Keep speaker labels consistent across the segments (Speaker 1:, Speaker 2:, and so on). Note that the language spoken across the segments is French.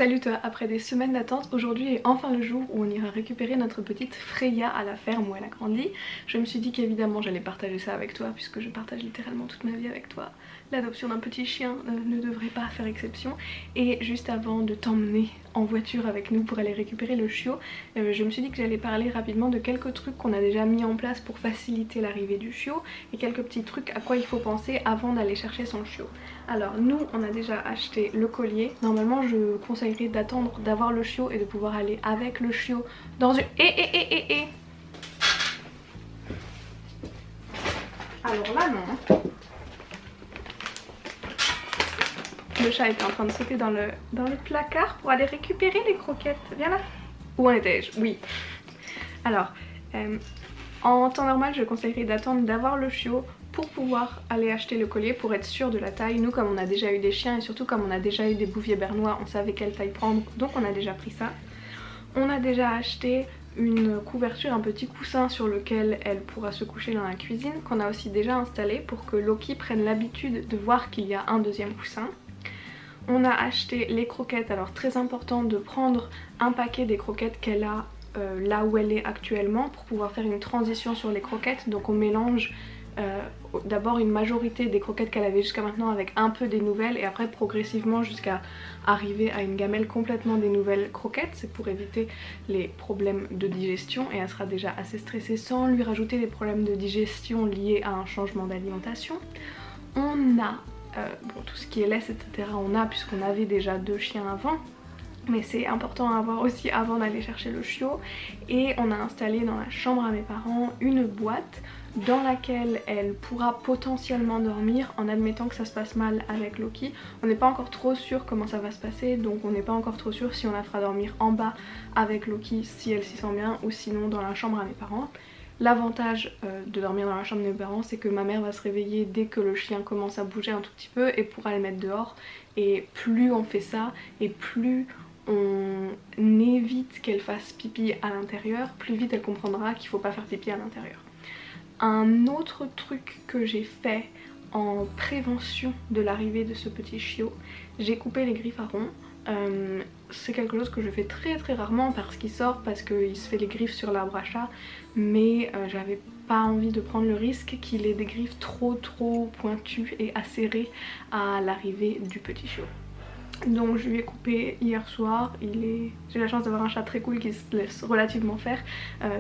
Speaker 1: Salut toi, après des semaines d'attente, aujourd'hui est enfin le jour où on ira récupérer notre petite Freya à la ferme où elle a grandi. Je me suis dit qu'évidemment j'allais partager ça avec toi puisque je partage littéralement toute ma vie avec toi. L'adoption d'un petit chien ne devrait pas faire exception. Et juste avant de t'emmener en voiture avec nous pour aller récupérer le chiot, je me suis dit que j'allais parler rapidement de quelques trucs qu'on a déjà mis en place pour faciliter l'arrivée du chiot et quelques petits trucs à quoi il faut penser avant d'aller chercher son chiot. Alors nous on a déjà acheté le collier. Normalement je conseillerais d'attendre d'avoir le chiot et de pouvoir aller avec le chiot dans une... Alors là non. Le chat était en train de sauter dans le placard pour aller récupérer les croquettes. Viens là. Où en étais-je? Oui. Alors, en temps normal, je conseillerais d'attendre d'avoir le chiot pour pouvoir aller acheter le collier pour être sûr de la taille. Nous, comme on a déjà eu des chiens et surtout comme on a déjà eu des bouviers bernois, on savait quelle taille prendre, donc on a déjà pris ça. On a déjà acheté une couverture, un petit coussin sur lequel elle pourra se coucher dans la cuisine, qu'on a aussi déjà installé pour que Loki prenne l'habitude de voir qu'il y a un deuxième coussin. On a acheté les croquettes, alors très important de prendre un paquet des croquettes qu'elle a là où elle est actuellement pour pouvoir faire une transition sur les croquettes. Donc on mélange d'abord une majorité des croquettes qu'elle avait jusqu'à maintenant avec un peu des nouvelles et après progressivement jusqu'à arriver à une gamelle complètement des nouvelles croquettes. C'est pour éviter les problèmes de digestion et elle sera déjà assez stressée sans lui rajouter des problèmes de digestion liés à un changement d'alimentation. On a bon, tout ce qui est laisse etc on a puisqu'on avait déjà 2 chiens avant, mais c'est important à avoir aussi avant d'aller chercher le chiot. Et on a installé dans la chambre à mes parents une boîte dans laquelle elle pourra potentiellement dormir en admettant que ça se passe mal avec Loki. On n'est pas encore trop sûr comment ça va se passer, donc on n'est pas encore trop sûr si on la fera dormir en bas avec Loki si elle s'y sent bien ou sinon dans la chambre à mes parents. L'avantage de dormir dans la chambre de mes parents, c'est que ma mère va se réveiller dès que le chien commence à bouger un tout petit peu et pourra le mettre dehors. Et plus on fait ça et plus on évite qu'elle fasse pipi à l'intérieur, plus vite elle comprendra qu'il ne faut pas faire pipi à l'intérieur. Un autre truc que j'ai fait en prévention de l'arrivée de ce petit chiot, j'ai coupé les griffes à rond. C'est quelque chose que je fais très rarement parce qu'il sort, parce qu'il se fait les griffes sur l'arbre à chat, mais j'avais pas envie de prendre le risque qu'il ait des griffes trop pointues et acérées à l'arrivée du petit chiot. Donc je lui ai coupé hier soir. J'ai la chance d'avoir un chat très cool qui se laisse relativement faire,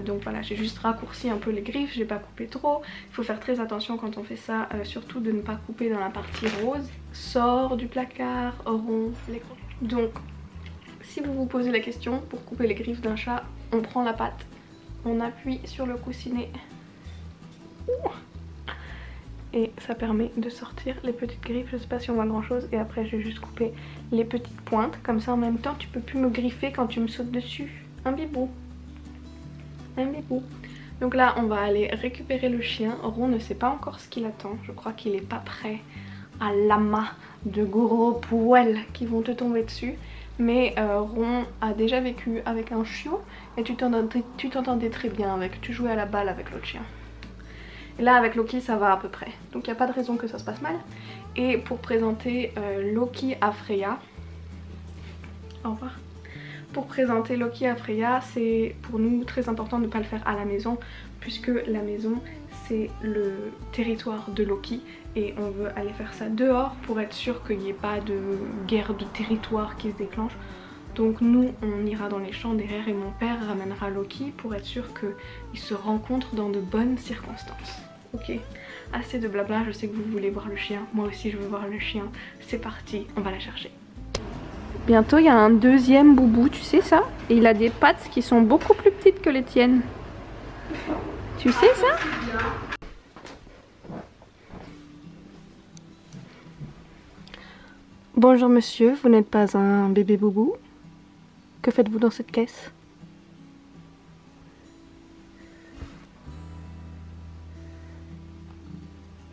Speaker 1: donc voilà, j'ai juste raccourci un peu les griffes, j'ai pas coupé trop. Il faut faire très attention quand on fait ça, surtout de ne pas couper dans la partie rose. Sort du placard, rond, les croquettes. Donc si vous vous posez la question, pour couper les griffes d'un chat, on prend la patte, on appuie sur le coussinet et ça permet de sortir les petites griffes. Je sais pas si on voit grand chose, et après je vais juste couper les petites pointes, comme ça en même temps tu peux plus me griffer quand tu me sautes dessus. Un bibou, un bibou. Donc là on va aller récupérer le chien. Ron ne sait pas encore ce qu'il attend, je crois qu'il est pas prêt à l'amas de gros poils qui vont te tomber dessus. Mais Ron a déjà vécu avec un chiot et tu t'entendais très bien avec, tu jouais à la balle avec l'autre chien. Et là avec Loki ça va à peu près, donc il n'y a pas de raison que ça se passe mal. Et pour présenter Loki à Freya, au revoir. Pour présenter Loki à Freya, c'est pour nous très important de ne pas le faire à la maison, puisque la maison c'est le territoire de Loki et on veut aller faire ça dehors pour être sûr qu'il n'y ait pas de guerre de territoire qui se déclenche. Donc nous on ira dans les champs derrière et mon père ramènera Loki pour être sûr qu'ils se rencontrent dans de bonnes circonstances. Ok, assez de blabla, je sais que vous voulez voir le chien, moi aussi je veux voir le chien. C'est parti, on va la chercher. Bientôt il y a un deuxième boubou, tu sais ça? Et il a des pattes qui sont beaucoup plus petites que les tiennes. Tu sais ça? Bonjour monsieur, vous n'êtes pas un bébé boubou? Que faites-vous dans cette caisse?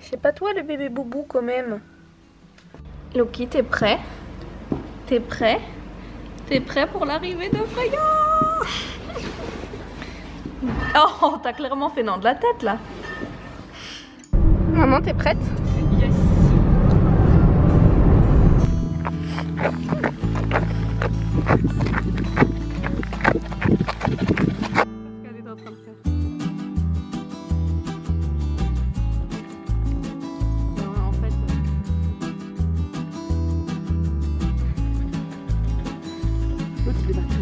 Speaker 1: C'est pas toi le bébé boubou quand même. Loki, t'es prêt? T'es prêt? T'es prêt pour l'arrivée de Freya? Oh, t'as clairement fait non de la tête là. Maman, t'es prête? Yes. qu'elle est en train de faire. En fait... L'autre il est parti.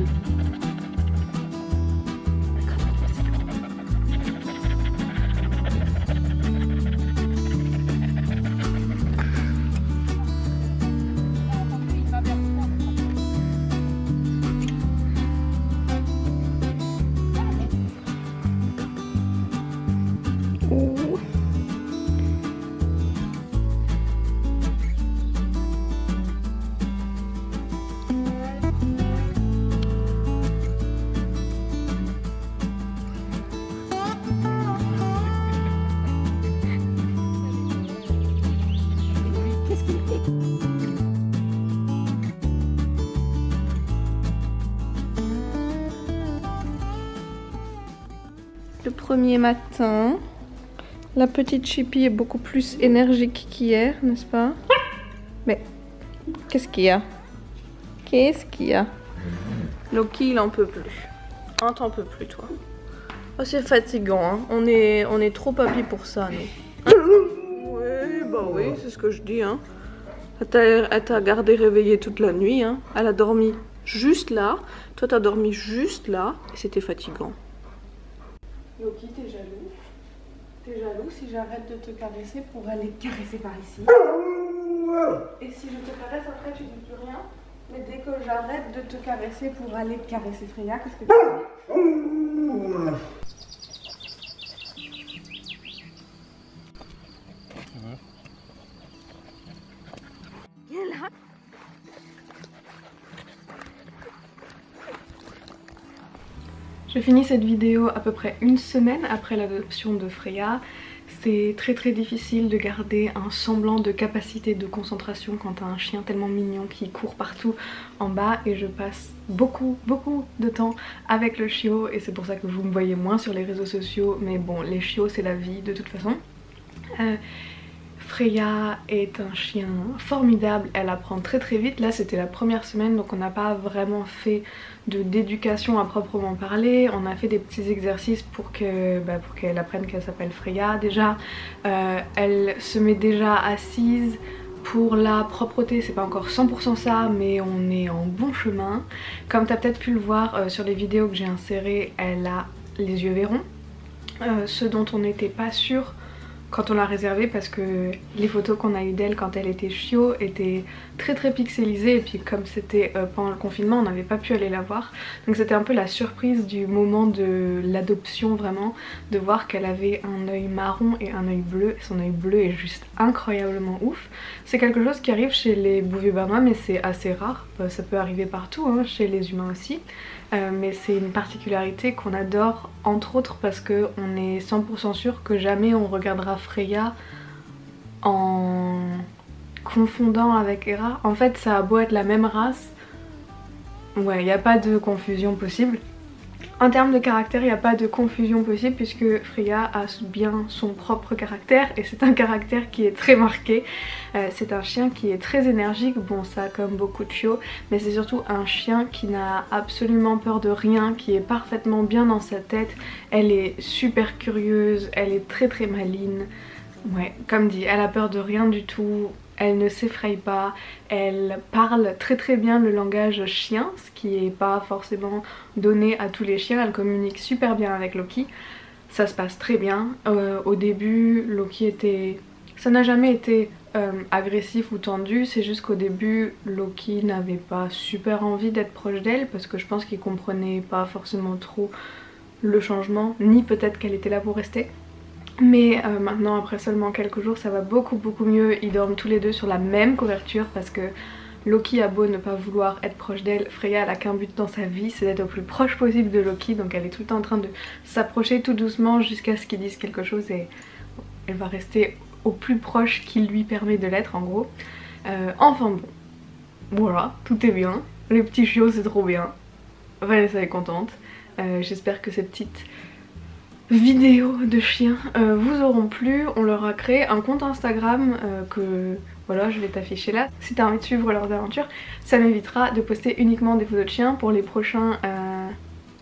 Speaker 1: Le premier matin, la petite Chippy est beaucoup plus énergique qu'hier, n'est-ce pas? Mais qu'est-ce qu'il y a? Qu'est-ce qu'il y a? Loki, il en peut plus. Ah, t'en peux plus, toi. Oh, c'est fatigant, hein. On est trop papy pour ça, nous. Oui, bah oui, c'est ce que je dis, hein. Elle t'a gardé réveillée toute la nuit, hein. Elle a dormi juste là. Toi, t'as dormi juste là. Et c'était fatigant. Loki, t'es jaloux? T'es jaloux si j'arrête de te caresser pour aller te caresser par ici? Et si je te caresse après, tu dis plus rien? Mais dès que j'arrête de te caresser pour aller te caresser Freya, qu'est-ce que tu fais? Viens là. Je finis cette vidéo à peu près une semaine après l'adoption de Freya. C'est très difficile de garder un semblant de capacité de concentration quand t'as un chien tellement mignon qui court partout en bas, et je passe beaucoup de temps avec le chiot et c'est pour ça que vous me voyez moins sur les réseaux sociaux, mais bon, les chiots c'est la vie de toute façon. Freya est un chien formidable, elle apprend très vite. Là c'était la première semaine donc on n'a pas vraiment fait d'éducation à proprement parler. On a fait des petits exercices pour qu'elle apprenne qu'elle s'appelle Freya déjà. Elle se met déjà assise. Pour la propreté, c'est pas encore 100% ça, mais on est en bon chemin. Comme tu as peut-être pu le voir sur les vidéos que j'ai insérées, elle a les yeux verrons. Ce dont on n'était pas sûr quand on l'a réservée, parce que les photos qu'on a eues d'elle quand elle était chiot étaient très pixelisées, et puis comme c'était pendant le confinement on n'avait pas pu aller la voir, donc c'était un peu la surprise du moment de l'adoption, vraiment, de voir qu'elle avait un œil marron et un œil bleu. Son œil bleu est juste incroyablement ouf. C'est quelque chose qui arrive chez les bouviers bernois mais c'est assez rare, ça peut arriver partout, hein, chez les humains aussi. Mais c'est une particularité qu'on adore, entre autres parce qu'on est 100% sûr que jamais on regardera Freya en confondant avec Hera. En fait ça a beau être la même race, ouais, il n'y a pas de confusion possible. En termes de caractère, il n'y a pas de confusion possible puisque Freya a bien son propre caractère et c'est un caractère qui est très marqué. C'est un chien qui est très énergique, bon ça comme beaucoup de chiots, mais c'est surtout un chien qui n'a absolument peur de rien, qui est parfaitement bien dans sa tête. Elle est super curieuse, elle est très maligne. Ouais, comme dit, elle a peur de rien du tout. Elle ne s'effraie pas, elle parle très bien le langage chien, ce qui n'est pas forcément donné à tous les chiens. Elle communique super bien avec Loki, ça se passe très bien. Au début, Loki était... ça n'a jamais été agressif ou tendu, c'est juste qu'au début, Loki n'avait pas super envie d'être proche d'elle parce que je pense qu'il comprenait pas forcément trop le changement, ni peut-être qu'elle était là pour rester. Mais maintenant, après seulement quelques jours, ça va beaucoup mieux. Ils dorment tous les deux sur la même couverture parce que Loki a beau ne pas vouloir être proche d'elle, Freya elle a qu'un but dans sa vie, c'est d'être au plus proche possible de Loki, donc elle est tout le temps en train de s'approcher tout doucement jusqu'à ce qu'il dise quelque chose et elle va rester au plus proche qu'il lui permet de l'être en gros. Enfin bon, voilà, tout est bien, les petits chiots c'est trop bien, Vanessa est contente. J'espère que ces petites vidéos de chiens vous auront plu. On leur a créé un compte Instagram que voilà, je vais t'afficher là. Si t'as envie de suivre leurs aventures, ça m'évitera de poster uniquement des photos de chiens pour les prochains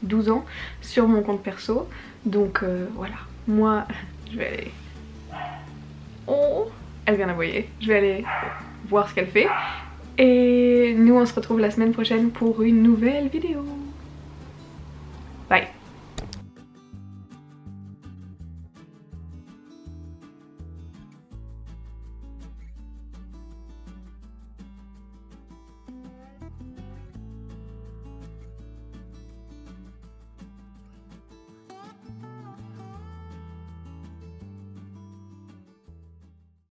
Speaker 1: 12 ans sur mon compte perso. Donc voilà, moi je vais aller... Oh, elle vient d'aboyer. Je vais aller voir ce qu'elle fait. Et nous on se retrouve la semaine prochaine pour une nouvelle vidéo.